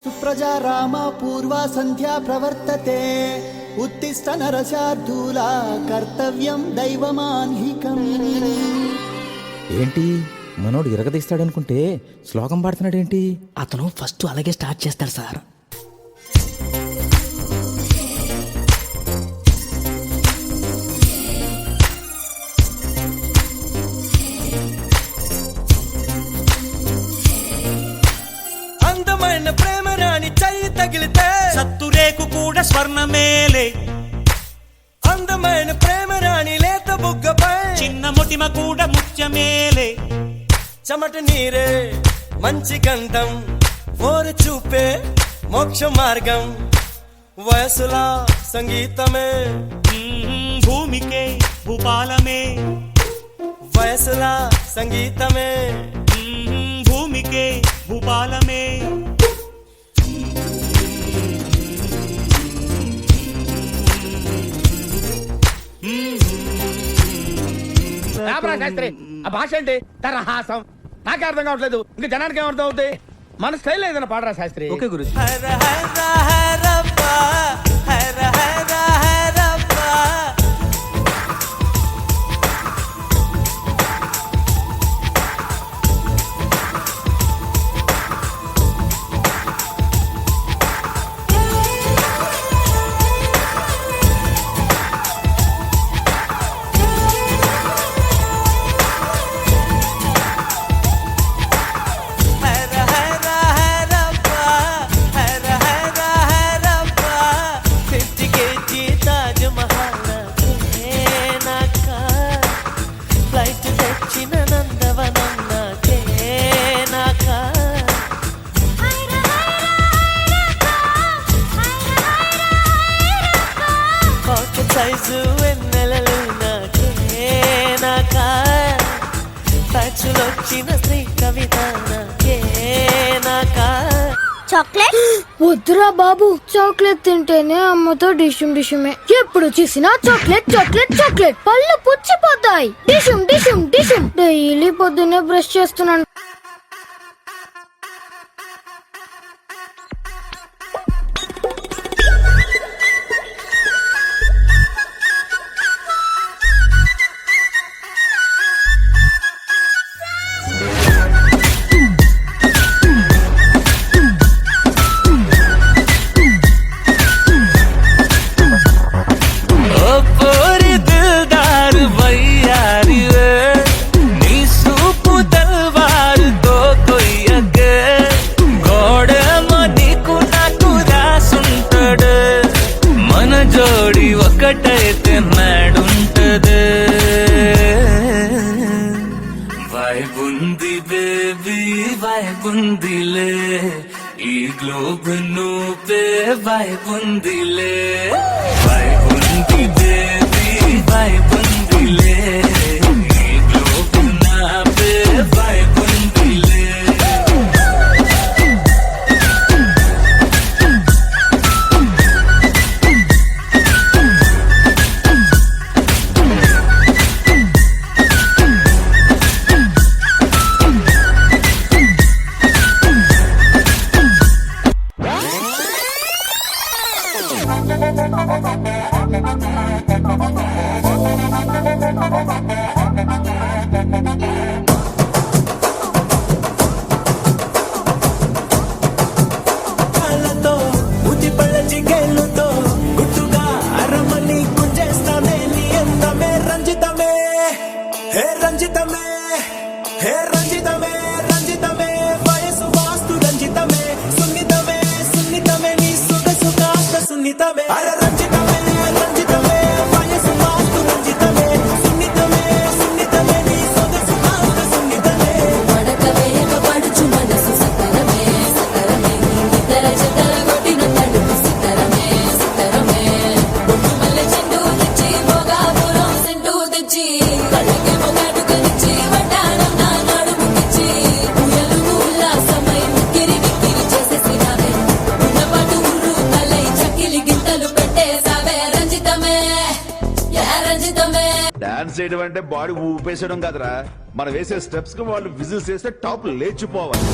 సుప్రజా రామ పూర్వా సంధ్యా ప్రవర్తతే ఉత్తిష్ట నరశార్దూలా కర్తవ్యం దైవమాన్హికం. ఏంటి మనోడు ఇరగదీస్తాడనుకుంటే శ్లోకం పాడుతున్నాడేంటి? అతను ఫస్ట్ అలాగే స్టార్ట్ చేస్తాడు సార్. అందమైన ప్రేమ రాణి చెయ్యి తగిలితే సత్తురేకు కూడా స్వర్ణమేలే. అందమైన ప్రేమ రాణి లేత బుగ్గపై చిన్న మొటిమ కూడా ముత్యమేలే. చెమట నీరే మంచి గంధం, ఓరు చూపే మోక్ష మార్గం. వయసులా సంగీతమే భూమికే భూపాలమే. వయసులా సంగీతమే భూమికే భూపాలమే. శాస్త్రి ఆ భాష ఏంటి? తరహాసం నాకే అర్థం కావట్లేదు. ఇంకా జనానికి ఏమర్థం అవుతాయి? మన స్టైల్ ఏదైనా పాడరా శాస్త్రి. ఓకే గురు. హర హర హరప్ప హర హర హరప్ప. సైజు వెన్నెలలు నాకే నాకా. పచ్చులొచ్చిన శ్రీ కవిత నాకే నాకా. చాక్లెట్ వద్దురా బాబు, చాక్లెట్ తింటేనే అమ్మతో డిషుమ్ డిషుమే. ఎప్పుడు చూసినా చాక్లెట్ చాక్లెట్ చాక్లెట్, పళ్ళు పుచ్చిపోతాయి. డిషుమ్ డిషుమ్ డిషుమ్. డైలీ పొద్దున్నే బ్రష్ చేస్తున్నాను. జోడి ఒకటైతే నాడుంటదే. వైబుంది బేబీ వైబుందిలే, ఈ గ్లోబ్ నువ్వే వైబుందిలే. వైబుంది బేబీ వైబుందిలే, ఈ గ్లోబ్ నావే వైబుందిలే. డాన్స్ చేయడం అంటే బాడీ ఊపేసడం కదరా, మనం వేసే స్టెప్స్ కి వాళ్ళు విజిల్స్ చేస్తే టాప్ లేచిపోవాలి.